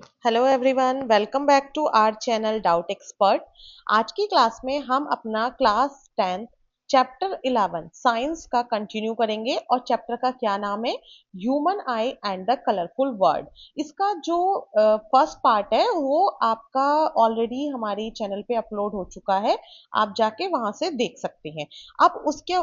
Hello everyone, welcome back to our channel doubt expert. आज की class में हम अपना क्लास 10 चैप्टर 11 साइंस का कंटिन्यू करेंगे और चैप्टर का क्या नाम है, human eye and the colourful world. इसका जो फर्स्ट पार्ट है वो आपका ऑलरेडी हमारी चैनल पे अपलोड हो चुका है, आप जाके वहां से देख सकते हैं। अब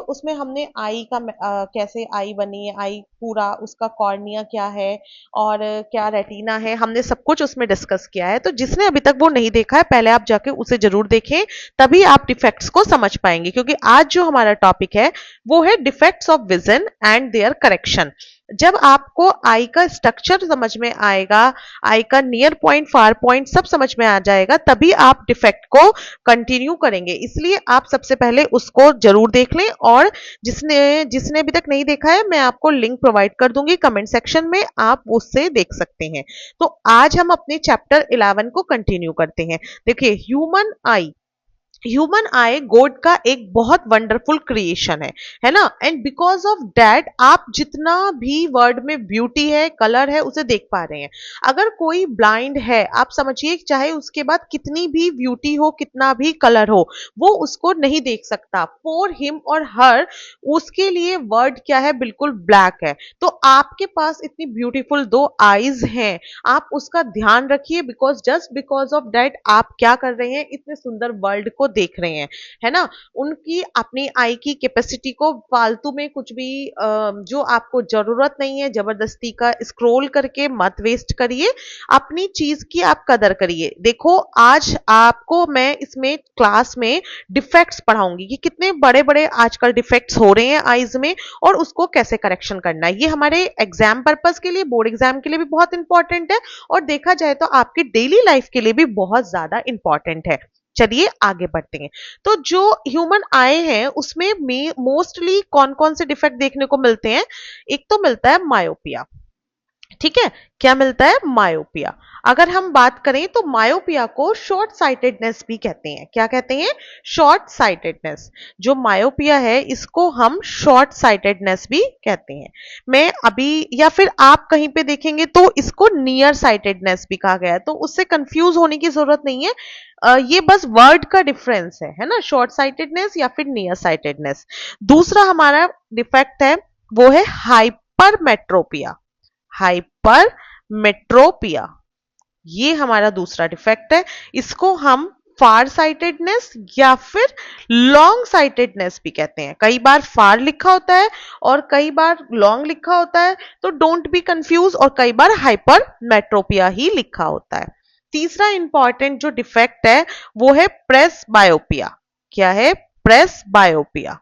उसमें हमने आई का कैसे आई बनी है, आई पूरा उसका कॉर्निया क्या है और क्या रेटिना है, हमने सब कुछ उसमें डिस्कस किया है। तो जिसने अभी तक वो नहीं देखा है पहले आप जाके उसे जरूर देखें, तभी आप डिफेक्ट्स को समझ पाएंगे। क्योंकि आज जो हमारा टॉपिक है वो है defects of vision and their correction. जब आपको आई का स्ट्रक्चर समझ में आएगा, आई का नियर पॉइंट फार पॉइंट सब समझ में आ जाएगा, तभी आप डिफेक्ट को कंटिन्यू करेंगे। इसलिए आप सबसे पहले उसको जरूर देख लें, और जिसने जिसने अभी तक नहीं देखा है मैं आपको लिंक प्रोवाइड कर दूंगी कमेंट सेक्शन में, आप उससे देख सकते हैं। तो आज हम अपने चैप्टर 11 को कंटिन्यू करते हैं। देखिए, ह्यूमन आई गॉड का एक बहुत वंडरफुल क्रिएशन है ना। एंड बिकॉज ऑफ दैट आप जितना भी वर्ड में ब्यूटी है, कलर है, उसे देख पा रहे हैं। अगर कोई ब्लाइंड है, आप समझिए, चाहे उसके बाद कितनी भी ब्यूटी हो, कितना भी कलर हो, वो उसको नहीं देख सकता। फॉर हिम और हर, उसके लिए वर्ड क्या है, बिल्कुल ब्लैक है। तो आपके पास इतनी ब्यूटीफुल दो आईज हैं, आप उसका ध्यान रखिए। बिकॉज ऑफ दैट आप क्या कर रहे हैं, इतने सुंदर वर्ल्ड को देख रहे हैं, है ना। उनकी अपनी आई की कैपेसिटी को फालतू में कुछ भी जो आपको जरूरत नहीं है जबरदस्ती का स्क्रॉल करके मत वेस्ट करिए। अपनी चीज की आप कदर करिए। देखो, आज आपको मैं इसमें क्लास में डिफेक्ट्स पढ़ाऊंगी कि कितने बड़े बड़े आजकल डिफेक्ट्स हो रहे हैं आईज में, और उसको कैसे करेक्शन करना है। ये हमारे एग्जाम पर्पस के लिए, बोर्ड एग्जाम के लिए भी बहुत इंपॉर्टेंट है, और देखा जाए तो आपकी डेली लाइफ के लिए भी बहुत ज्यादा इंपॉर्टेंट है। चलिए आगे बढ़ते हैं। तो जो ह्यूमन आई है उसमें मोस्टली कौन कौन से डिफेक्ट देखने को मिलते हैं। एक तो मिलता है मायोपिया, ठीक है। क्या मिलता है, मायोपिया। अगर हम बात करें तो मायोपिया को शॉर्ट साइटेडनेस भी कहते हैं। क्या कहते हैं, शॉर्ट साइटेडनेस। जो मायोपिया है इसको हम शॉर्ट साइटेडनेस भी कहते हैं। मैं अभी, या फिर आप कहीं पे देखेंगे तो इसको नियर साइटेडनेस भी कहा गया है, तो उससे कंफ्यूज होने की जरूरत नहीं है। ये बस वर्ड का डिफरेंस है ना, शॉर्ट साइटेडनेस या फिर नियर साइटेडनेस। दूसरा हमारा डिफेक्ट है वो है हाइपरमेट्रोपिया। हाइपरमेट्रोपिया, ये हमारा दूसरा डिफेक्ट है। इसको हम फार साइटेडनेस या फिर लॉन्ग साइटेडनेस भी कहते हैं। कई बार फार लिखा होता है और कई बार लॉन्ग लिखा होता है, तो डोंट बी कंफ्यूज, और कई बार हाइपरमेट्रोपिया ही लिखा होता है। तीसरा इंपॉर्टेंट जो डिफेक्ट है वो है प्रेस बायोपिया। क्या है, प्रेस बायोपिया।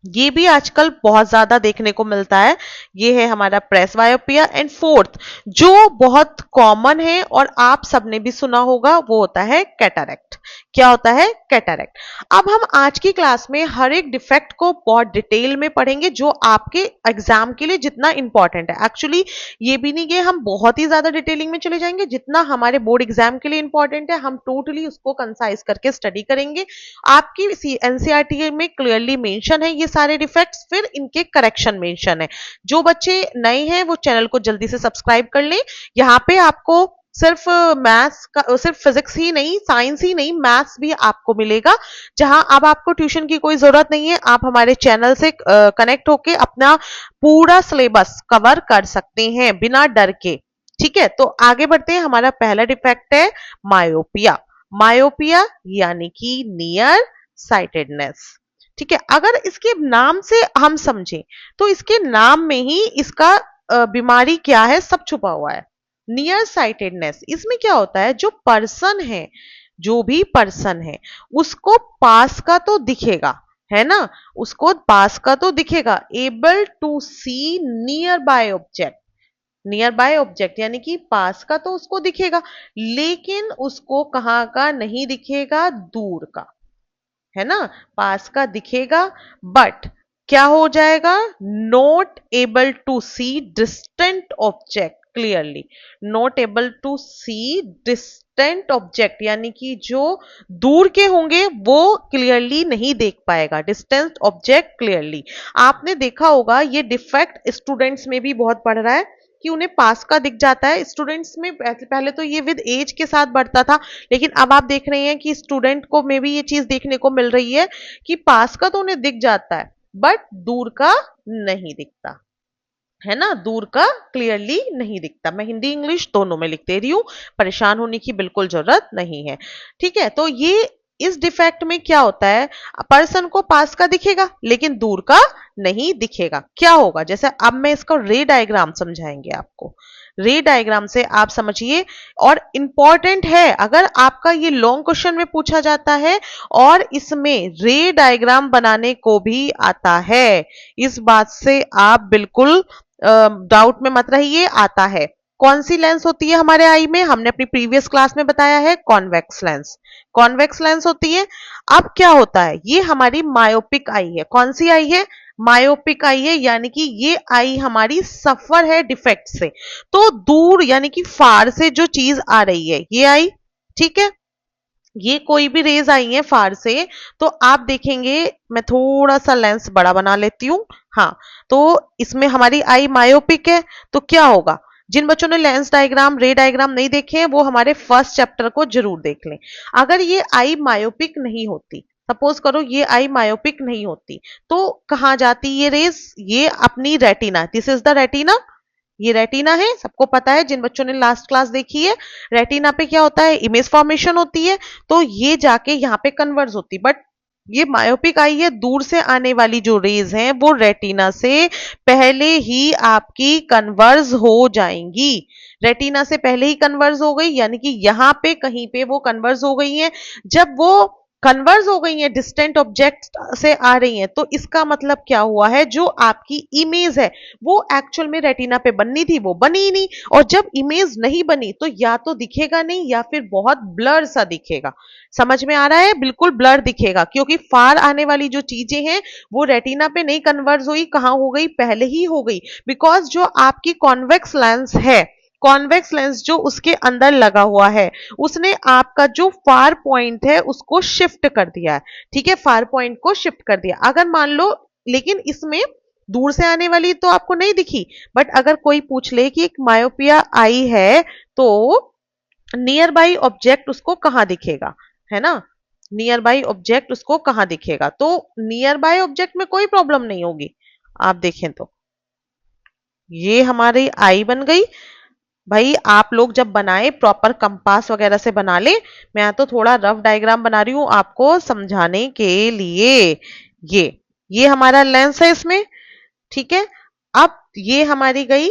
ये भी आजकल बहुत ज्यादा देखने को मिलता है। ये है हमारा प्रेस बायोपिया। एंड फोर्थ जो बहुत कॉमन है और आप सबने भी सुना होगा, वो होता है कैटरैक्ट। क्या होता है, कैटरैक्ट। अब हम आज की क्लास में हर एक डिफेक्ट को बहुत डिटेल में पढ़ेंगे, जो आपके एग्जाम के लिए जितना इंपॉर्टेंट है। एक्चुअली ये भी नहीं कि हम बहुत ही ज्यादा डिटेलिंग में चले जाएंगे, जितना हमारे बोर्ड एग्जाम के लिए इंपॉर्टेंट है हम टोटली उसको कंसाइज करके स्टडी करेंगे। आपकी एनसीईआरटी में क्लियरली मेंशन है ये सारे डिफेक्ट्स, फिर इनके करेक्शन मेंशन है। जो बच्चे नए हैं वो चैनल को जल्दी से सब्सक्राइब कर लें। यहाँ पे आपको सिर्फ मैथ्स का, सिर्फ फिजिक्स ही नहीं, साइंस ही नहीं, मैथ्स भी आपको मिलेगा। जहां अब आपको ट्यूशन की कोई जरूरत नहीं है, आप हमारे चैनल से कनेक्ट होके अपना पूरा सिलेबस कवर कर सकते हैं बिना डर के। ठीक है, तो आगे बढ़ते हैं। हमारा पहला डिफेक्ट है मायोपिया। मायोपिया यानी कि नियर साइटेडनेस। ठीक है, अगर इसके नाम से हम समझें तो इसके नाम में ही इसका बीमारी क्या है सब छुपा हुआ है। नियर साइटेडनेस, इसमें क्या होता है, जो पर्सन है, जो भी पर्सन है, उसको पास का तो दिखेगा, है ना, उसको पास का तो दिखेगा। Able to see near by object. Near by object यानी कि पास का तो उसको दिखेगा, लेकिन उसको कहाँ का नहीं दिखेगा, दूर का, है ना। पास का दिखेगा बट क्या हो जाएगा, not able to see distant object clearly. Not able to see distant object यानी कि जो दूर के होंगे वो क्लियरली नहीं देख पाएगा, डिस्टेंट ऑब्जेक्ट क्लियरली। आपने देखा होगा ये डिफेक्ट स्टूडेंट्स में भी बहुत पड़ रहा है। कि उन्हें पास का दिख जाता है। स्टूडेंट्स में पहले तो ये विद एज के साथ बढ़ता था, लेकिन अब आप देख रहे हैं कि स्टूडेंट को में भी ये चीज देखने को मिल रही है कि पास का तो उन्हें दिख जाता है बट दूर का नहीं दिखता, है ना, दूर का क्लियरली नहीं दिखता। मैं हिंदी इंग्लिश दोनों में लिख दे रही हूं, परेशान होने की बिल्कुल जरूरत नहीं है। ठीक है, तो ये इस डिफेक्ट में क्या होता है, पर्सन को पास का दिखेगा लेकिन दूर का नहीं दिखेगा। क्या होगा, जैसे अब मैं इसका रे डायग्राम समझाएंगे आपको, रे डायग्राम से आप समझिए। और इंपॉर्टेंट है, अगर आपका ये लॉन्ग क्वेश्चन में पूछा जाता है और इसमें रे डायग्राम बनाने को भी आता है, इस बात से आप बिल्कुल डाउट में मत रहिए, आता है। कौन सी लेंस होती है हमारे आई में, हमने अपनी प्रीवियस क्लास में बताया है, कॉन्वेक्स लेंस। कॉन्वेक्स लेंस होती है। अब क्या होता है, ये हमारी मायोपिक आई है। कौन सी आई है, मायोपिक आई है, यानी कि ये आई हमारी सफर है डिफेक्ट से। तो दूर यानी कि फार से जो चीज आ रही है ये आई, ठीक है, ये कोई भी रेज आई है फार से, तो आप देखेंगे, मैं थोड़ा सा लेंस बड़ा बना लेती हूं। हाँ, तो इसमें हमारी आई मायोपिक है, तो क्या होगा, जिन बच्चों ने लेंस डायग्राम रे डायग्राम नहीं देखे हैं वो हमारे फर्स्ट चैप्टर को जरूर देख लें। अगर ये आई मायोपिक नहीं होती, सपोज करो ये आई मायोपिक नहीं होती, तो कहाँ जाती ये रेज, ये अपनी retina, this is the retina, ये रेटिना है, सबको पता है जिन बच्चों ने लास्ट क्लास देखी है। रेटिना पे क्या होता है, इमेज फॉर्मेशन होती है, तो ये जाके यहाँ पे कन्वर्ज होती, बट ये मायोपिक आई है, दूर से आने वाली जो रेज हैं वो रेटिना से पहले ही आपकी कन्वर्ज हो जाएंगी। रेटिना से पहले ही कन्वर्ज हो गई, यानी कि यहाँ पे कहीं पे वो कन्वर्ज हो गई हैं। जब वो कन्वर्ज हो गई हैं, डिस्टेंट ऑब्जेक्ट से आ रही हैं, तो इसका मतलब क्या हुआ है, जो आपकी इमेज है वो एक्चुअल में रेटिना पे बननी थी वो बनी ही नहीं, और जब इमेज नहीं बनी तो या तो दिखेगा नहीं या फिर बहुत ब्लर सा दिखेगा। समझ में आ रहा है, बिल्कुल ब्लर दिखेगा, क्योंकि फार आने वाली जो चीजें हैं वो रेटिना पे नहीं कन्वर्ज हुई, कहां हो गई, पहले ही हो गई। बिकॉज जो आपकी कॉन्वेक्स लेंस है, कॉन्वेक्स लेंस जो उसके अंदर लगा हुआ है, उसने आपका जो फार पॉइंट है उसको शिफ्ट कर दिया है। ठीक है, फार पॉइंट को शिफ्ट कर दिया। अगर मान लो, लेकिन इसमें दूर से आने वाली तो आपको नहीं दिखी, बट अगर कोई पूछ ले कि एक मायोपिया आई है तो नियर बाई ऑब्जेक्ट उसको कहां दिखेगा, है ना, नियर बाई ऑब्जेक्ट उसको कहां दिखेगा, तो नियर बाई ऑब्जेक्ट में कोई प्रॉब्लम नहीं होगी। आप देखें तो ये हमारी आई बन गई। भाई आप लोग जब बनाए प्रॉपर कंपास वगैरह से बना ले, मैं तो थोड़ा रफ डायग्राम बना रही हूं आपको समझाने के लिए। ये हमारा लेंस है इसमें, ठीक है। अब ये हमारी गई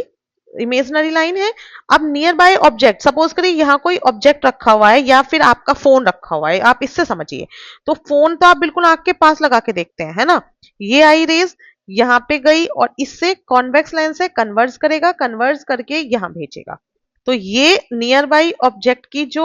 इमेजिनरी लाइन है। अब नियर बाय ऑब्जेक्ट, सपोज करिए यहाँ कोई ऑब्जेक्ट रखा हुआ है या फिर आपका फोन रखा हुआ है, आप इससे समझिए। तो फोन तो आप बिल्कुल आंख के पास लगा के देखते हैं, है ना। ये आई रेज यहाँ पे गई और इससे कॉन्वेक्स लेंस है, कन्वर्ज करेगा, कन्वर्ज करके यहां भेजेगा। तो ये नियर बाई ऑब्जेक्ट की जो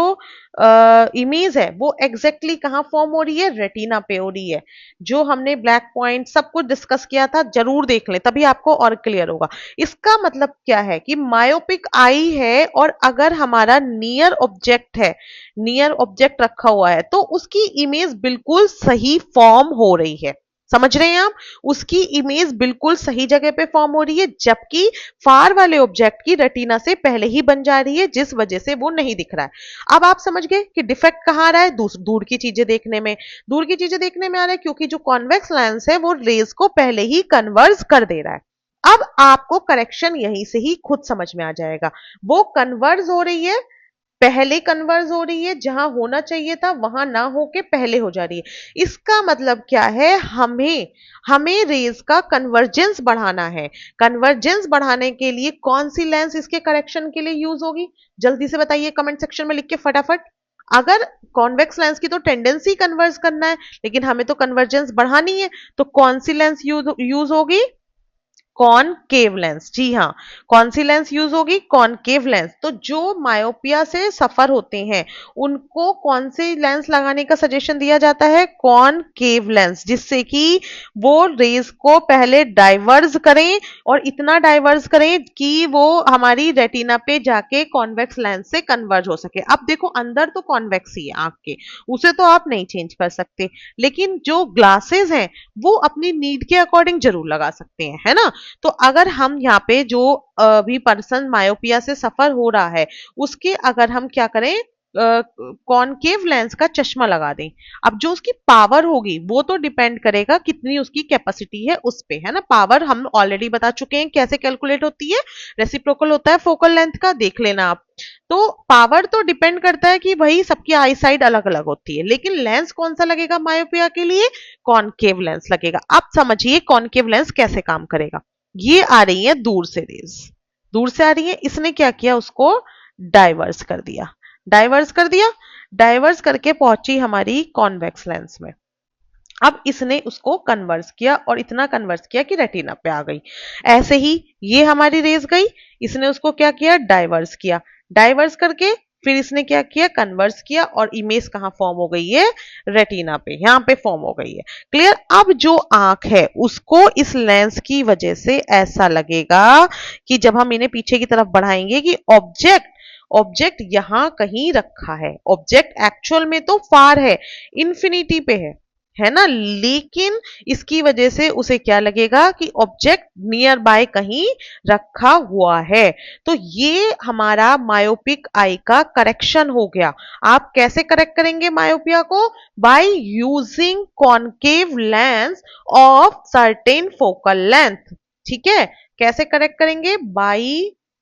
इमेज है वो एग्जैक्टली कहाँ फॉर्म हो रही है, रेटिना पे हो रही है। जो हमने ब्लैक पॉइंट सब कुछ डिस्कस किया था जरूर देख लें, तभी आपको और क्लियर होगा। इसका मतलब क्या है कि मायोपिक आई है और अगर हमारा नियर ऑब्जेक्ट है, नियर ऑब्जेक्ट रखा हुआ है, तो उसकी इमेज बिल्कुल सही फॉर्म हो रही है। समझ रहे हैं आप, उसकी इमेज बिल्कुल सही जगह पे फॉर्म हो रही है, जबकि फार वाले ऑब्जेक्ट की रेटिना से पहले ही बन जा रही है, जिस वजह से वो नहीं दिख रहा है। अब आप समझ गए कि डिफेक्ट कहां आ रहा है, दूर की चीजें देखने में, दूर की चीजें देखने में आ रहा है, क्योंकि जो कॉन्वेक्स लेंस है वो रेज को पहले ही कन्वर्ज कर दे रहा है। अब आपको करेक्शन यहीं से ही खुद समझ में आ जाएगा। वो कन्वर्ज हो रही है, पहले कन्वर्ज हो रही है, जहां होना चाहिए था वहां ना होके पहले हो जा रही है। इसका मतलब क्या है, हमें हमें रेज का कन्वर्जेंस बढ़ाना है। कन्वर्जेंस बढ़ाने के लिए कौन सी लेंस इसके करेक्शन के लिए यूज होगी, जल्दी से बताइए कमेंट सेक्शन में लिख के फटाफट। अगर कॉन्वेक्स लेंस की तो टेंडेंसी कन्वर्ज करना है, लेकिन हमें तो कन्वर्जेंस बढ़ानी है, तो कौन सी लेंस यूज होगी, कॉनकेव लेंस। जी हाँ, कौन सी लेंस यूज होगी, कॉनकेव लेंस। तो जो मायोपिया से सफर होते हैं उनको कौन सी लेंस लगाने का सजेशन दिया जाता है, कॉनकेव लेंस, जिससे कि वो रेज को पहले डाइवर्ज करें और इतना डाइवर्ज करें कि वो हमारी रेटिना पे जाके कॉन्वेक्स लेंस से कन्वर्ज हो सके। अब देखो अंदर तो कॉन्वेक्स ही है आंख के, उसे तो आप नहीं चेंज कर सकते, लेकिन जो ग्लासेस हैं वो अपनी नीड के अकॉर्डिंग जरूर लगा सकते हैं, है ना। तो अगर हम यहाँ पे जो भी पर्सन मायोपिया से सफर हो रहा है उसके अगर हम क्या करें, कॉनकेव लेंस का चश्मा लगा दें, अब जो उसकी पावर होगी वो तो डिपेंड करेगा कितनी उसकी कैपेसिटी है उस पे, है ना। पावर हम ऑलरेडी बता चुके हैं कैसे कैलकुलेट होती है, रेसिप्रोकल होता है फोकल लेंथ का, देख लेना आप। तो पावर तो डिपेंड करता है कि भाई सबकी आई साइड अलग अलग होती है, लेकिन लेंस कौन सा लगेगा मायोपिया के लिए, कॉनकेव लेंस लगेगा। अब समझिए कॉनकेव लेंस कैसे काम करेगा। ये आ रही है दूर से रेज, दूर से आ रही है, इसने क्या किया, उसको डाइवर्स कर दिया, डाइवर्स कर दिया, डाइवर्स करके पहुंची हमारी कॉन्वेक्स लेंस में। अब इसने उसको कन्वर्स किया और इतना कन्वर्स किया कि रेटिना पे आ गई। ऐसे ही ये हमारी रेज गई, इसने उसको क्या किया, डाइवर्स किया, डाइवर्स करके फिर इसने क्या किया, कन्वर्स किया, और इमेज कहाँ फॉर्म हो गई है, रेटिना पे, यहाँ पे फॉर्म हो गई है। क्लियर। अब जो आंख है उसको इस लेंस की वजह से ऐसा लगेगा कि जब हम इन्हें पीछे की तरफ बढ़ाएंगे कि ऑब्जेक्ट ऑब्जेक्ट यहां कहीं रखा है, ऑब्जेक्ट एक्चुअल में तो फार है, इंफिनिटी पे है ना, लेकिन इसकी वजह से उसे क्या लगेगा कि ऑब्जेक्ट नियर बाय कहीं रखा हुआ है। तो ये हमारा मायोपिक आई का करेक्शन हो गया। आप कैसे करेक्ट करेंगे मायोपिया को, by using concave lens of certain focal length. ठीक है, कैसे करेक्ट करेंगे, बाय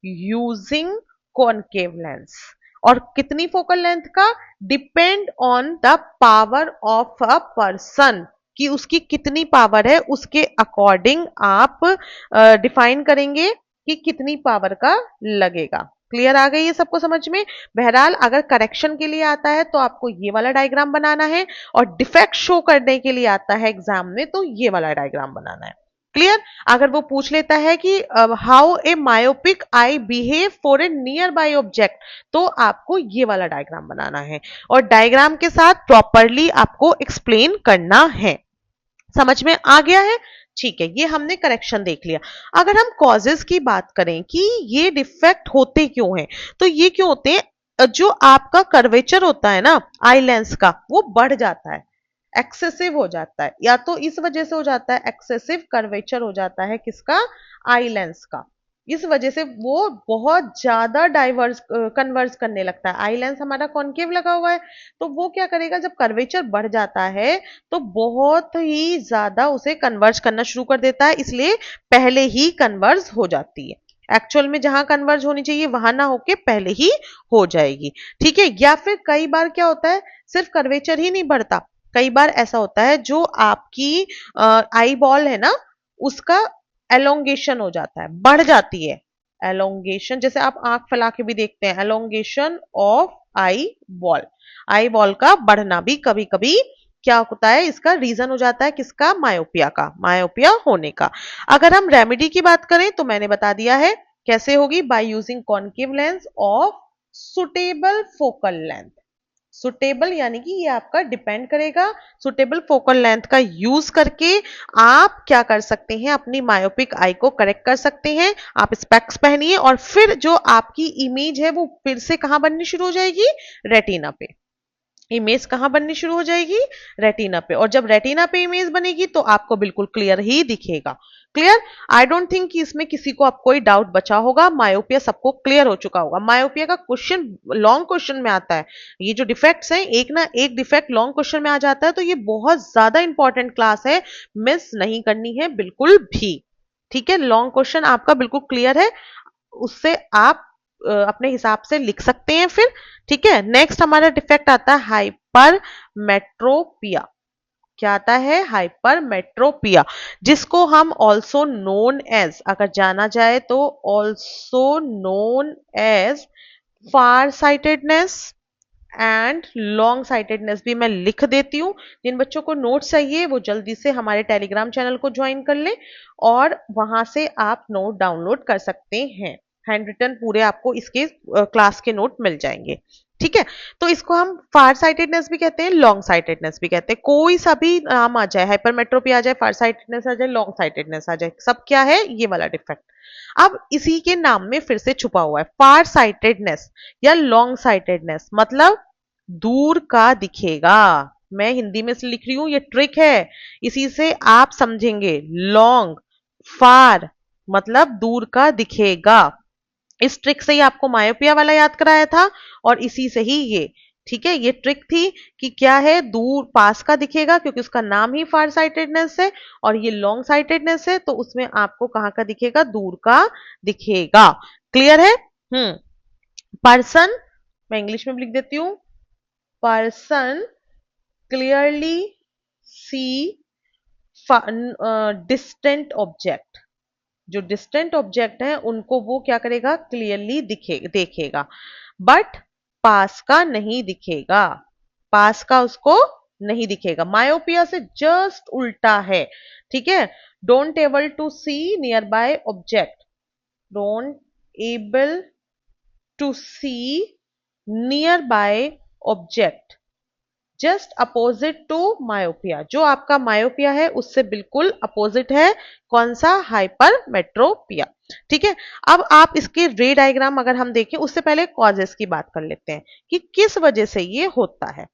यूजिंग कॉनकेव लेंस, और कितनी फोकल लेंथ का, depend on the power of a person, कि उसकी कितनी पावर है उसके अकॉर्डिंग आप डिफाइन करेंगे कि कितनी पावर का लगेगा। क्लियर आ गई है सबको समझ में। बहरहाल अगर करेक्शन के लिए आता है तो आपको ये वाला डायग्राम बनाना है, और डिफेक्ट शो करने के लिए आता है एग्जाम में तो ये वाला डायग्राम बनाना है। क्लियर। अगर वो पूछ लेता है कि how a myopic I behave for a near by object, तो आपको ये वाला डायग्राम बनाना है, और डायग्राम के साथ प्रॉपरली आपको एक्सप्लेन करना है। समझ में आ गया है। ठीक है, ये हमने करेक्शन देख लिया। अगर हम कॉजेज की बात करें कि ये डिफेक्ट होते क्यों हैं, तो ये क्यों होते हैं, जो आपका कर्वेचर होता है ना आई लेंस का, वो बढ़ जाता है, एक्सेसिव हो जाता है, या तो इस वजह से हो जाता है, एक्सेसिव कर्वेचर हो जाता है किसका, आई लेंस का। इस वजह से वो बहुत ज्यादा डाइवर्स कन्वर्स करने लगता है। आई लेंस हमारा कॉन्केव लगा हुआ है, तो वो क्या करेगा, जब कर्वेचर बढ़ जाता है तो बहुत ही ज्यादा उसे कन्वर्स करना शुरू कर देता है, इसलिए पहले ही कन्वर्स हो जाती है। एक्चुअल में जहां कन्वर्ज होनी चाहिए वहां ना होके पहले ही हो जाएगी। ठीक है, या फिर कई बार क्या होता है, सिर्फ कर्वेचर ही नहीं बढ़ता, कई बार ऐसा होता है जो आपकी आई बॉल है ना उसका एलोंगेशन हो जाता है, बढ़ जाती है एलोंगेशन, जैसे आप आंख फैला के भी देखते हैं, elongation of eye ball, eye ball का बढ़ना भी कभी कभी क्या होता है, इसका रीजन हो जाता है किसका, मायोपिया का, मायोपिया होने का। अगर हम रेमेडी की बात करें तो मैंने बता दिया है कैसे होगी, by using concave lens of suitable focal length. Suitable यानी कि ये आपका डिपेंड करेगा, सुटेबल फोकल लेंथ का यूज करके आप क्या कर सकते हैं, अपनी मायोपिक आई को करेक्ट कर सकते हैं। आप स्पेक्स पहनिए और फिर जो आपकी इमेज है वो फिर से कहां बननी शुरू हो जाएगी, रेटिना पे। इमेज कहां बननी शुरू हो जाएगी, रेटिना पे, और जब रेटिना पे इमेज बनेगी तो आपको बिल्कुल क्लियर ही दिखेगा। क्लियर। आई डोंट थिंक कि इसमें किसी को अब कोई डाउट बचा होगा, मायोपिया सबको क्लियर हो चुका होगा। मायोपिया का क्वेश्चन लॉन्ग क्वेश्चन में आता है, ये जो डिफेक्ट्स हैं एक ना एक डिफेक्ट लॉन्ग क्वेश्चन में आ जाता है, तो ये बहुत ज्यादा इंपॉर्टेंट क्लास है, मिस नहीं करनी है बिल्कुल भी। ठीक है, लॉन्ग क्वेश्चन आपका बिल्कुल क्लियर है, उससे आप अपने हिसाब से लिख सकते हैं फिर। ठीक है, नेक्स्ट हमारा डिफेक्ट आता है हाइपरमेट्रोपिया। क्या आता है, हाइपरमेट्रोपिया, जिसको हम ऑल्सो नोन एज, अगर जाना जाए तो also known as far sightedness and long sightedness भी मैं लिख देती हूँ। जिन बच्चों को नोट चाहिए वो जल्दी से हमारे टेलीग्राम चैनल को ज्वाइन कर लें, और वहां से आप नोट डाउनलोड कर सकते हैं। हैंड रिटन पूरे आपको इसके क्लास के नोट मिल जाएंगे। ठीक है, तो इसको हम फार साइटेडनेस भी कहते हैं, लॉन्ग साइटेडनेस भी कहते हैं, कोई सा भी नाम आ जाए, हाइपरमेट्रोपी आ जाए, फार साइटेडनेस आ जाए, लॉन्ग साइटेडनेस आ जाए, सब क्या है, ये वाला डिफेक्ट। अब इसी के नाम में फिर से छुपा हुआ है फार साइटेडनेस या लॉन्ग साइटेडनेस, मतलब दूर का दिखेगा। मैं हिंदी में से लिख रही हूं, ये ट्रिक है, इसी से आप समझेंगे। लॉन्ग, फार, मतलब दूर का दिखेगा। इस ट्रिक से ही आपको मायोपिया वाला याद कराया था और इसी से ही ये, ठीक है, ये ट्रिक थी कि क्या है, दूर पास का दिखेगा क्योंकि उसका नाम ही फार साइटेडनेस है, और ये लॉन्ग साइटेडनेस है तो उसमें आपको कहाँ का दिखेगा, दूर का दिखेगा। क्लियर है? पर्सन, मैं इंग्लिश में लिख देती हूँ, person clearly see distant object. जो डिस्टेंट ऑब्जेक्ट है उनको वो क्या करेगा, क्लियरली देखेगा, बट पास का नहीं दिखेगा, पास का उसको नहीं दिखेगा। मायोपिया से जस्ट उल्टा है, ठीक है। Don't able to see near by object, don't able to see near by object, just opposite to myopia. जो आपका मायोपिया है उससे बिल्कुल अपोजिट है, कौन सा, हाइपरमेट्रोपिया। ठीक है। अब आप इसके रे डायग्राम अगर हम देखें उससे पहले कॉजेस की बात कर लेते हैं कि किस वजह से ये होता है।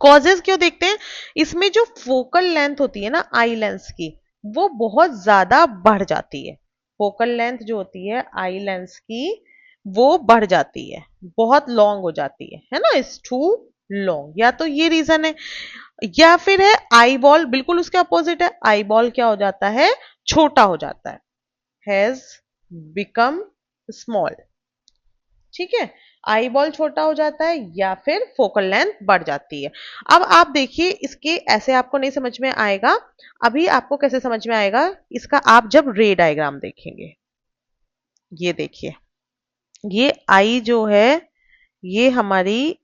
कॉजेस क्यों देखते हैं, इसमें जो फोकल लेंथ होती है ना आई लेंस की, वो बहुत ज्यादा बढ़ जाती है। फोकल लेंथ जो होती है आई लेंस की वो बढ़ जाती है, बहुत लॉन्ग हो जाती है ना, इज टू लॉन्ग। या तो ये रीजन है, या फिर है आई बॉल, बिल्कुल उसके अपोजिट है, आई बॉल क्या हो जाता है, छोटा हो जाता है, हैज बिकम स्मॉल। ठीक है, आई बॉल छोटा हो जाता है या फिर फोकल लेंथ बढ़ जाती है। अब आप देखिए इसके ऐसे आपको नहीं समझ में आएगा, अभी आपको कैसे समझ में आएगा इसका, आप जब रे डायग्राम देखेंगे। ये देखिए, ये आई जो है ये हमारी,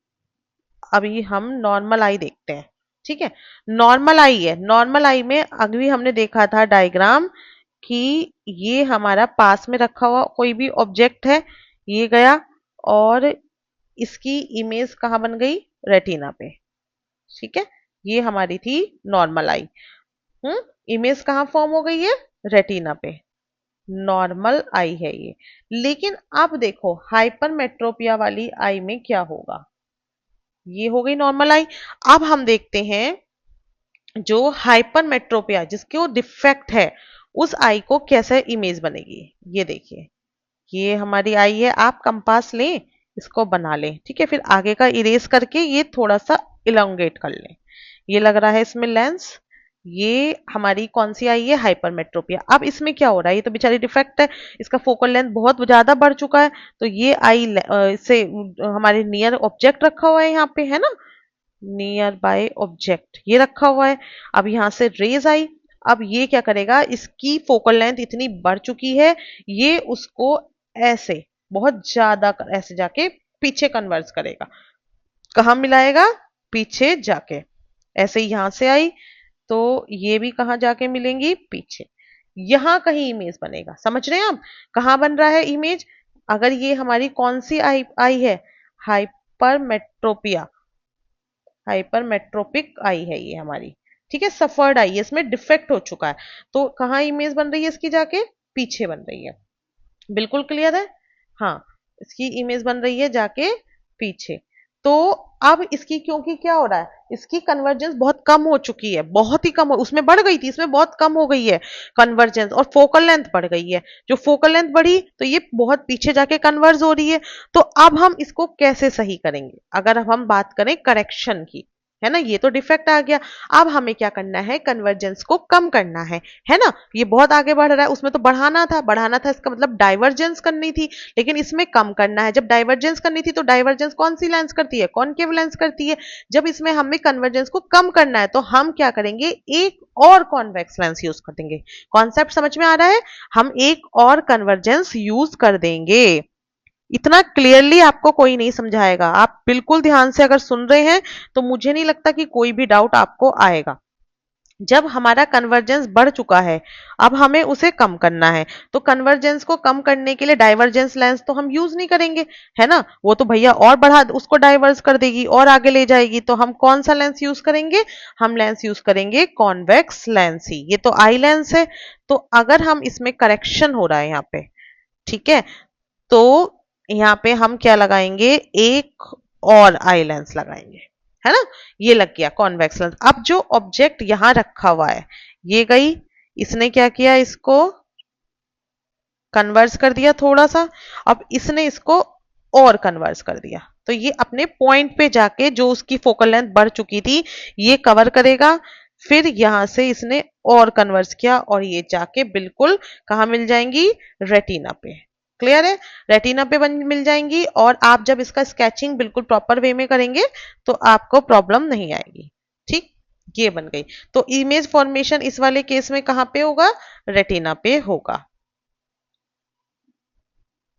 अभी हम नॉर्मल आई देखते हैं, ठीक है। नॉर्मल आई है, नॉर्मल आई में अभी हमने देखा था डायग्राम कि ये हमारा पास में रखा हुआ कोई भी ऑब्जेक्ट है, ये गया और इसकी इमेज कहाँ बन गई, रेटिना पे। ठीक है, ये हमारी थी नॉर्मल आई। इमेज कहाँ फॉर्म हो गई है, रेटिना पे, नॉर्मल आई है ये। लेकिन अब देखो हाइपरमेट्रोपिया वाली आई में क्या होगा, ये हो गई नॉर्मल आई। अब हम देखते हैं जो हाइपरमेट्रोपिया जिसके वो डिफेक्ट है उस आई को कैसे इमेज बनेगी। ये देखिए, ये हमारी आई है, आप कंपास लें, इसको बना लें, ठीक है, फिर आगे का इरेज करके ये थोड़ा सा इलोंगेट कर लें। ये लग रहा है इसमें लेंस, ये हमारी कौन सी आई है, हाइपरमेट्रोपिया। अब इसमें क्या हो रहा है, ये तो बेचारी डिफेक्ट है, इसका फोकल लेंथ बहुत ज्यादा बढ़ चुका है, तो ये आई से हमारे नियर ऑब्जेक्ट रखा हुआ है यहाँ पे, है ना, नियर बाय ऑब्जेक्ट ये रखा हुआ है। अब यहां से रेज आई, अब ये क्या करेगा, इसकी फोकल लेंथ इतनी बढ़ चुकी है, ये उसको ऐसे बहुत ज्यादा ऐसे जाके पीछे कन्वर्स करेगा, कहाँ मिलाएगा, पीछे जाके। ऐसे ही यहां से आई तो ये भी कहाँ जाके मिलेंगी, पीछे, यहां कहीं इमेज बनेगा। समझ रहे हैं आप, कहाँ बन रहा है इमेज, अगर ये हमारी कौन सी आई आई है, हाइपरमेट्रोपिया, हाइपरमेट्रोपिक आई है ये हमारी, ठीक है, सफर्ड आई है, इसमें डिफेक्ट हो चुका है, तो कहाँ इमेज बन रही है इसकी, जाके पीछे बन रही है। बिल्कुल क्लियर है, हाँ, इसकी इमेज बन रही है जाके पीछे। तो अब इसकी क्योंकि क्या हो रहा है, इसकी कन्वर्जेंस बहुत कम हो चुकी है, बहुत ही कम हो, उसमें बढ़ गई थी, इसमें बहुत कम हो गई है कन्वर्जेंस, और फोकल लेंथ बढ़ गई है। जो फोकल लेंथ बढ़ी तो ये बहुत पीछे जाके कन्वर्ज हो रही है। तो अब हम इसको कैसे सही करेंगे, अगर अब हम बात करें करेक्शन की, है ना, ये तो डिफेक्ट आ गया, अब हमें क्या करना है, कन्वर्जेंस को कम करना है ना। ये बहुत आगे बढ़ रहा है, उसमें तो बढ़ाना था, बढ़ाना था इसका मतलब डाइवर्जेंस करनी थी, लेकिन इसमें कम करना है। जब डाइवर्जेंस करनी थी तो डाइवर्जेंस कौन सी लेंस करती है, कॉनकेव लेंस करती है। जब इसमें हमें कन्वर्जेंस को कम करना है तो हम क्या करेंगे, एक और कॉन्वेक्स लेंस यूज कर देंगे। कॉन्सेप्ट समझ में आ रहा है, हम एक और कन्वर्जेंस यूज कर देंगे। इतना क्लियरली आपको कोई नहीं समझाएगा, आप बिल्कुल ध्यान से अगर सुन रहे हैं तो मुझे नहीं लगता कि कोई भी डाउट आपको आएगा। जब हमारा कन्वर्जेंस बढ़ चुका है, अब हमें उसे कम करना है, तो कन्वर्जेंस को कम करने के लिए डाइवर्जेंस लेंस तो हम यूज नहीं करेंगे, है ना, वो तो भैया और बढ़ा उसको डाइवर्स कर देगी और आगे ले जाएगी। तो हम कौन सा लेंस यूज करेंगे, हम लेंस यूज करेंगे कॉन्वेक्स लेंस ही। ये तो आई लेंस है, तो अगर हम इसमें करेक्शन हो रहा है यहाँ पे, ठीक है, तो यहाँ पे हम क्या लगाएंगे, एक और आई लेंस लगाएंगे, है ना। ये लग गया कॉन्वेक्स लेंस। अब जो ऑब्जेक्ट यहां रखा हुआ है, ये गई, इसने क्या किया, इसको कन्वर्स कर दिया थोड़ा सा, अब इसने इसको और कन्वर्स कर दिया, तो ये अपने पॉइंट पे जाके जो उसकी फोकल लेंथ बढ़ चुकी थी ये कवर करेगा। फिर यहां से इसने और कन्वर्स किया और ये जाके बिल्कुल कहाँ मिल जाएंगी, रेटिना पे। क्लियर है, रेटिना पे मिल जाएंगी, और आप जब इसका स्केचिंग बिल्कुल प्रॉपर वे में करेंगे तो आपको प्रॉब्लम नहीं आएगी। ठीक, ये बन गई। तो इमेज फॉर्मेशन इस वाले केस में कहां पे होगा, रेटिना पे होगा।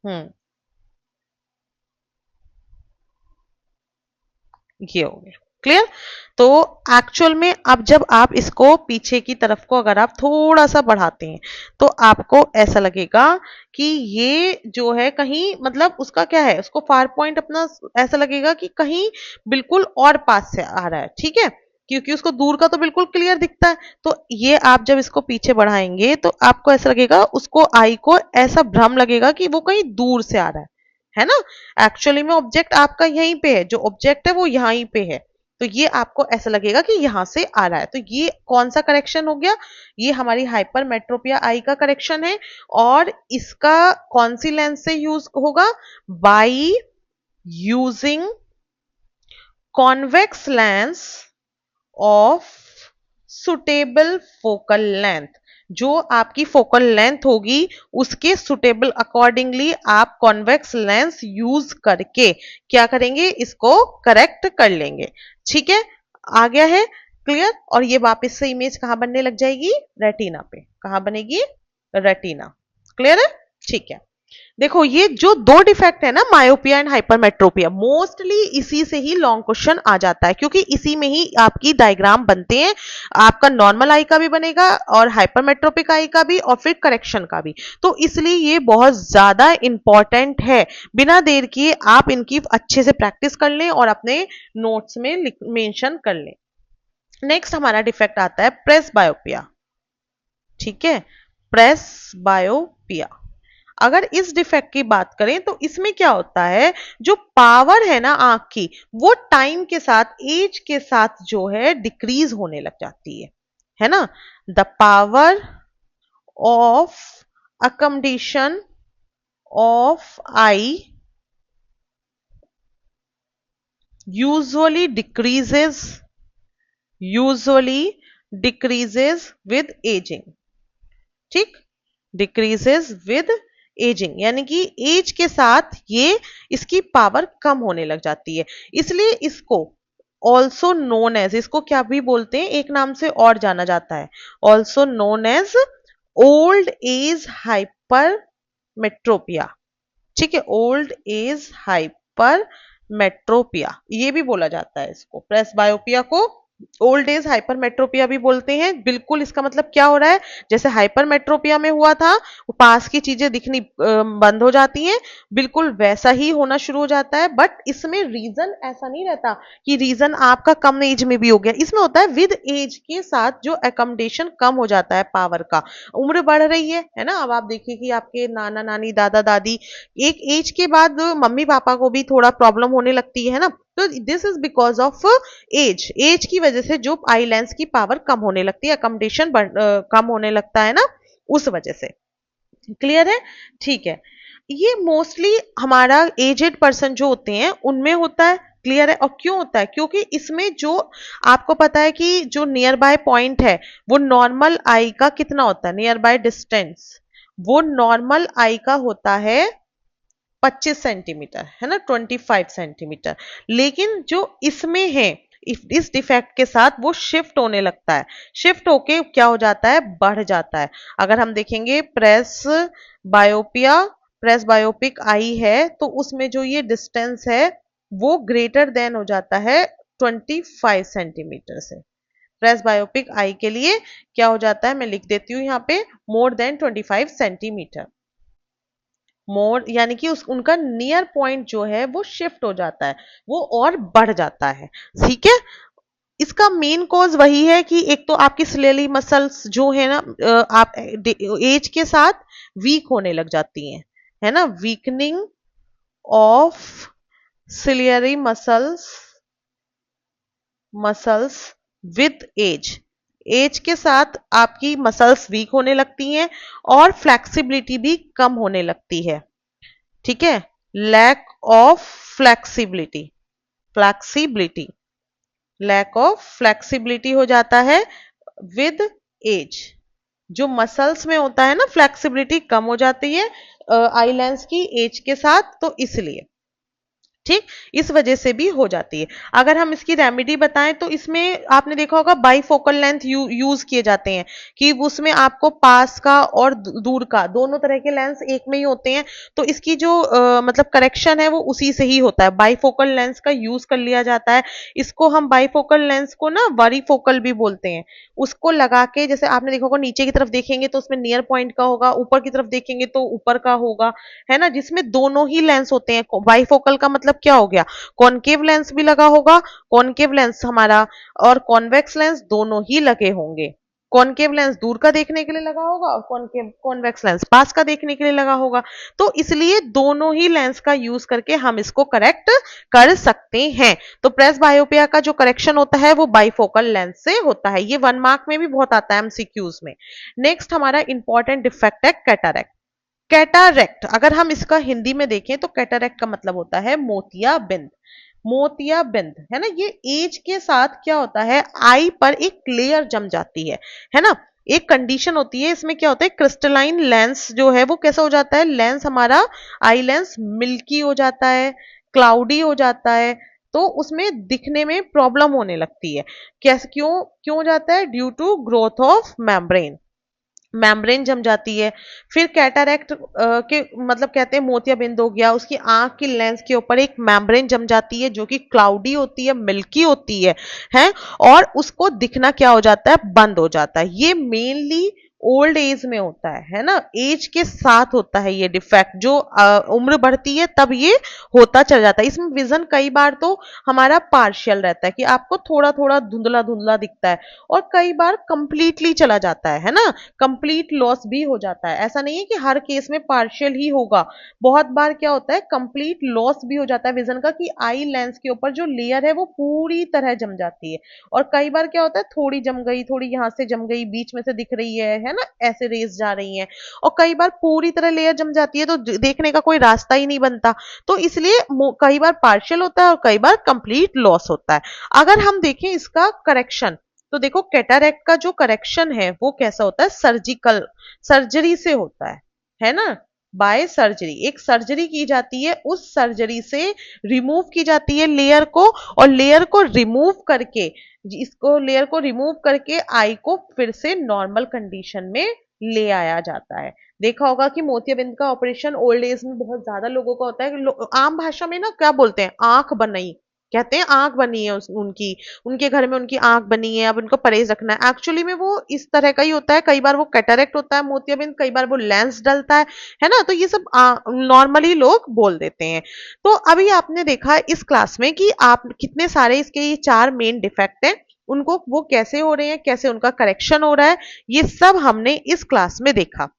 हम्म, ये हो गया क्लियर। तो एक्चुअल में अब जब आप इसको पीछे की तरफ को अगर आप थोड़ा सा बढ़ाते हैं तो आपको ऐसा लगेगा कि ये जो है कहीं मतलब उसका क्या है, उसको फार पॉइंट अपना ऐसा लगेगा कि कहीं बिल्कुल और पास से आ रहा है। ठीक है, क्योंकि उसको दूर का तो बिल्कुल क्लियर दिखता है, तो ये आप जब इसको पीछे बढ़ाएंगे तो आपको ऐसा लगेगा, उसको आई को ऐसा भ्रम लगेगा कि वो कहीं दूर से आ रहा है ना। एक्चुअली में ऑब्जेक्ट आपका यहीं पे है, जो ऑब्जेक्ट है वो यहीं पे है, तो ये आपको ऐसा लगेगा कि यहां से आ रहा है। तो ये कौन सा करेक्शन हो गया, ये हमारी हाइपरमेट्रोपिया आई का करेक्शन है। और इसका कौन सी लेंस से यूज होगा, by using convex lens of suitable focal length. जो आपकी फोकल लेंथ होगी उसके सुटेबल अकॉर्डिंगली आप कॉन्वेक्स लेंस यूज करके क्या करेंगे, इसको करेक्ट कर लेंगे। ठीक है, आ गया है क्लियर। और ये वापस से इमेज कहां बनने लग जाएगी, रेटिना पे। कहां बनेगी, रेटिना। क्लियर है, ठीक है। देखो ये जो दो डिफेक्ट है ना, मायोपिया एंड हाइपरमेट्रोपिया, मोस्टली इसी से ही लॉन्ग क्वेश्चन आ जाता है, क्योंकि इसी में ही आपकी डायग्राम बनते हैं। आपका नॉर्मल आई का भी बनेगा और हाइपरमेट्रोपिक आई का भी और फिर करेक्शन का भी। तो इसलिए ये बहुत ज्यादा इंपॉर्टेंट है। बिना देर किए आप इनकी अच्छे से प्रैक्टिस कर लें और अपने नोट्स में मेंशन कर लें। नेक्स्ट हमारा डिफेक्ट आता है प्रेस बायोपिया। ठीक है, प्रेस बायोपिया। अगर इस डिफेक्ट की बात करें तो इसमें क्या होता है, जो पावर है ना आंख की, वो टाइम के साथ, एज के साथ जो है डिक्रीज होने लग जाती है ना। The power of accommodation of I usually decreases, usually decreases with ageing. ठीक, डिक्रीजेस विद एजिंग, यानी कि एज के साथ ये इसकी पावर कम होने लग जाती है। इसलिए इसको ऑल्सो नोन एज, इसको क्या भी बोलते हैं, एक नाम से और जाना जाता है, also known as old age hypermetropia. ठीक है, ओल्ड एज हाइपर मेट्रोपिया ये भी बोला जाता है इसको, प्रेस बायोपिया को ओल्ड एज हाइपरमेट्रोपिया भी बोलते हैं। बिल्कुल इसका मतलब क्या हो रहा है, जैसे हाइपरमेट्रोपिया में हुआ था, वो पास की चीजें दिखनी बंद हो जाती हैं, बिल्कुल वैसा ही होना शुरू हो जाता है। बट इसमें रीजन ऐसा नहीं रहता कि रीजन आपका कम एज में भी हो गया, इसमें होता है विद एज के साथ जो एकोमोडेशन कम हो जाता है पावर का, उम्र बढ़ रही है ना। अब आप देखिए कि आपके नाना नानी दादा दादी, एक एज के बाद मम्मी पापा को भी थोड़ा प्रॉब्लम होने लगती है ना। तो this is because of age, age की वजह से जो आई लेंस की पावर कम होने लगती है, अकोमोडेशन कम होने लगता है ना, उस वजह से। क्लियर है, ठीक है। ये मोस्टली हमारा एजेड पर्सन जो होते हैं उनमें होता है। क्लियर है, और क्यों होता है, क्योंकि इसमें जो आपको पता है कि जो नियर बाय पॉइंट है वो नॉर्मल आई का कितना होता है, नियर बाय डिस्टेंस वो नॉर्मल आई का होता है 25 सेंटीमीटर, है ना, 25 सेंटीमीटर। लेकिन जो इसमें है, इस डिफेक्ट के साथ वो शिफ्ट होने लगता है, शिफ्ट होके क्या हो जाता है, बढ़ जाता है। अगर हम देखेंगे प्रेस बायोपिया, प्रेस बायोपिक आई है, तो उसमें जो ये डिस्टेंस है वो ग्रेटर देन हो जाता है 25 सेंटीमीटर से। प्रेस बायोपिक आई के लिए क्या हो जाता है, मैं लिख देती हूँ यहाँ पे, मोर देन 25 सेंटीमीटर। मोर यानी कि उस उनका नियर पॉइंट जो है वो शिफ्ट हो जाता है, वो और बढ़ जाता है। ठीक है, इसका मेन कॉज वही है कि एक तो आपकी सिलेली मसल्स जो है ना, आप एज के साथ वीक होने लग जाती हैं, है ना, weakening of ciliary muscles, muscles with age, age के साथ आपकी मसल्स वीक होने लगती हैं और फ्लेक्सिबिलिटी भी कम होने लगती है। ठीक है, lack of flexibility, flexibility, lack of flexibility हो जाता है विद एज। जो मसल्स में होता है ना, फ्लेक्सिबिलिटी कम हो जाती है आई लेंस की एज के साथ, तो इसलिए ठीक, इस वजह से भी हो जाती है। अगर हम इसकी रेमेडी बताएं तो इसमें आपने देखा होगा बाईफोकल लेंथ यूज किए जाते हैं कि उसमें आपको पास का और दूर का दोनों तरह के लेंस एक में ही होते हैं, तो इसकी जो मतलब करेक्शन है वो उसी से ही होता है, बाईफोकल लेंस का यूज कर लिया जाता है। इसको हम बाईफोकल लेंस को ना वरीफोकल भी बोलते हैं। उसको लगा के, जैसे आपने देखा होगा नीचे की तरफ देखेंगे तो उसमें नियर पॉइंट का होगा, ऊपर की तरफ देखेंगे तो ऊपर का होगा, है ना, जिसमें दोनों ही लेंस होते हैं। बाईफोकल का मतलब क्या हो गया, कॉनकेव लेंस भी लगा होगा, कॉनकेव लेंस हमारा और कॉन्वेक्स लेंस दोनों ही लगे होंगे। कॉनकेव लेंस दूर का देखने के लिए लगा होगा और कॉनकेव कॉन्वेक्स लेंस पास का देखने के लिए लगा होगा। तो इसलिए दोनों ही लेंस का यूज करके हम इसको करेक्ट कर सकते हैं। तो प्रेस बायोपिया का जो करेक्शन होता है वो बाईफोकल लेंस से होता है। ये 1 मार्क में भी बहुत आता है एमसीक्यूज में। नेक्स्ट हमारा इंपॉर्टेंट डिफेक्ट है कैटरैक्ट। कैटारेक्ट अगर हम इसका हिंदी में देखें तो कैटारेक्ट का मतलब होता है मोतियाबिंद। मोतियाबिंद है ना, ये एज के साथ क्या होता है, आई पर एक लेयर जम जाती है ना। एक कंडीशन होती है, इसमें क्या होता है, क्रिस्टलाइन लेंस जो है वो कैसा हो जाता है, लेंस हमारा आई लेंस मिल्की हो जाता है, क्लाउडी हो जाता है, तो उसमें दिखने में प्रॉब्लम होने लगती है। कैसे, क्यों क्यों हो जाता है, due to growth of membrane, membrane जम जाती है। फिर कैटारेक्ट के मतलब कहते हैं मोतियाबिंद हो गया, उसकी आंख की लेंस के ऊपर एक मेम्ब्रेन जम जाती है जो कि क्लाउडी होती है, मिल्की होती है और उसको दिखना क्या हो जाता है, बंद हो जाता है। ये मेनली ओल्ड एज में होता है ना, एज के साथ होता है ये डिफेक्ट, जो उम्र बढ़ती है तब ये होता चल जाता है। इसमें विजन कई बार तो हमारा पार्शियल रहता है कि आपको थोड़ा थोड़ा धुंधला धुंधला दिखता है, और कई बार कंप्लीटली चला जाता है ना, कंप्लीट लॉस भी हो जाता है। ऐसा नहीं है कि हर केस में पार्शियल ही होगा, बहुत बार क्या होता है कंप्लीट लॉस भी हो जाता है विजन का, कि आई लेंस के ऊपर जो लेयर है वो पूरी तरह जम जाती है। और कई बार क्या होता है थोड़ी जम गई, थोड़ी यहां से जम गई, बीच में से दिख रही है ना, ऐसे रेस जा रही हैं। और कई बार पूरी तरह लेयर जम जाती है तो देखने का कोई रास्ता ही नहीं बनता। तो इसलिए कई बार पार्शियल होता है और कई बार कंप्लीट लॉस होता है। अगर हम देखें इसका करेक्शन, तो देखो कैटारेक्ट का जो करेक्शन है वो कैसा होता है, सर्जिकल, सर्जरी से होता है ना, बाय सर्जरी। एक सर्जरी की जाती है, उस सर्जरी से रिमूव की जाती है लेयर को, और लेयर को रिमूव करके, इसको लेयर को रिमूव करके आई को फिर से नॉर्मल कंडीशन में ले आया जाता है। देखा होगा कि मोतियाबिंद का ऑपरेशन ओल्ड एज में बहुत ज्यादा लोगों का होता है। आम भाषा में ना क्या बोलते हैं, आंख बनाई, कहते हैं आंख बनी है उनकी, उनके घर में उनकी आंख बनी है, अब उनको परहेज रखना है। एक्चुअली में वो इस तरह का ही होता है, कई बार वो कैटरेक्ट होता है मोतियाबिंद, कई बार वो लेंस डलता है ना, तो ये सब नॉर्मली लोग बोल देते हैं। तो अभी आपने देखा इस क्लास में कि आप कितने सारे इसके ये 4 मेन डिफेक्ट हैं, उनको वो कैसे हो रहे हैं, कैसे उनका करेक्शन हो रहा है, ये सब हमने इस क्लास में देखा।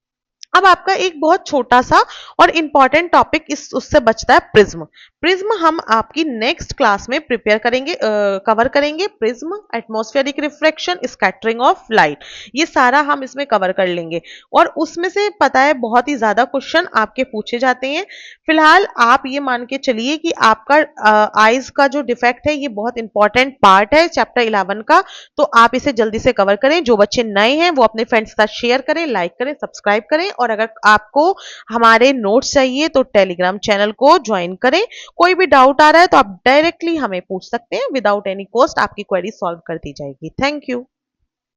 अब आपका एक बहुत छोटा सा और इंपॉर्टेंट टॉपिक इस उससे बचता है, प्रिज्म। प्रिज्म हम आपकी नेक्स्ट क्लास में प्रिपेयर करेंगे, कवर करेंगे। Prism, atmospheric refraction, scattering of light, ये सारा हम इसमें कवर कर लेंगे। और उसमें से पता है बहुत ही ज्यादा क्वेश्चन आपके पूछे जाते हैं। फिलहाल आप ये मान के चलिए कि आपका आईज का जो डिफेक्ट है ये बहुत इंपॉर्टेंट पार्ट है चैप्टर 11 का, तो आप इसे जल्दी से कवर करें। जो बच्चे नए हैं वो अपने फ्रेंड्स के साथ शेयर करें, लाइक करें, सब्सक्राइब करें, और अगर आपको हमारे नोट्स चाहिए तो टेलीग्राम चैनल को ज्वाइन करें। कोई भी डाउट आ रहा है तो आप डायरेक्टली हमें पूछ सकते हैं, विदाउट एनी कॉस्ट आपकी क्वेरी सॉल्व कर दी जाएगी। Thank you.